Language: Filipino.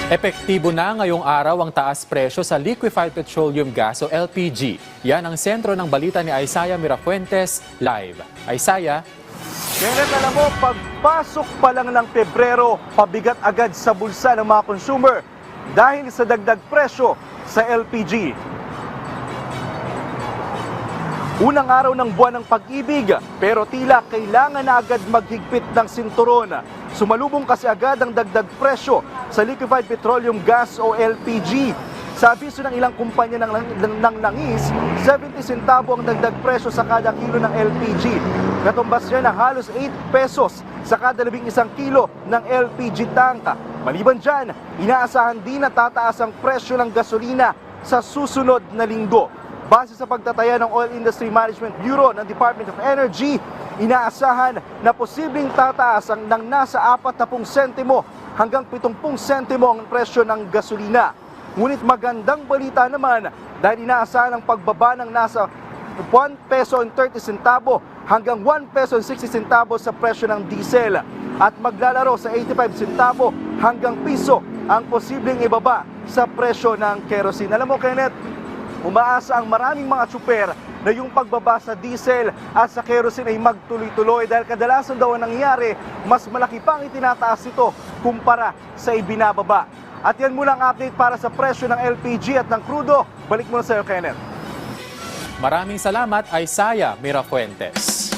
Epektibo na ngayong araw ang taas presyo sa liquefied petroleum gas o LPG. Yan ang sentro ng balita ni Isaiah Mirafuentes live. Isaiah? Kenneth, alam mo, pagpasok pa lang ng Pebrero, pabigat agad sa bulsa ng mga consumer dahil sa dagdag presyo sa LPG. Unang araw ng buwan ng pag-ibig, pero tila kailangan na agad maghigpit ng sinturon. Sumalubong kasi agad ang dagdag presyo sa liquefied petroleum gas o LPG. Sa abiso ng ilang kumpanya ng langis, 70 centavo ang dagdag presyo sa kada kilo ng LPG. Katumbas niya na halos 8 pesos sa kada 11 kilo ng LPG tank. Maliban dyan, inaasahan din na tataas ang presyo ng gasolina sa susunod na linggo. Base sa pagtataya ng Oil Industry Management Bureau ng Department of Energy, inaasahan na posibleng tataas ng nasa 40 sentimo hanggang 70 sentimo ang presyo ng gasolina. Ngunit magandang balita naman dahil inaasahan ang pagbaba ng nasa 1 peso and 30 centavo hanggang 1 peso and 60 centavo sa presyo ng diesel at maglalaro sa 85 centavo hanggang piso ang posibleng ibaba sa presyo ng kerosene. Alam mo, Kenneth, umaasa ang maraming mga tsuper na yung pagbaba sa diesel at sa kerosene ay magtuloy-tuloy dahil kadalasan daw ang nangyayari, mas malaki pa ang itinataas ito kumpara sa ibinababa. At yan muna ang update para sa presyo ng LPG at ng crudo. Balik muna sa iyo, Kenneth. Maraming salamat, Isaiah Mirafuentes.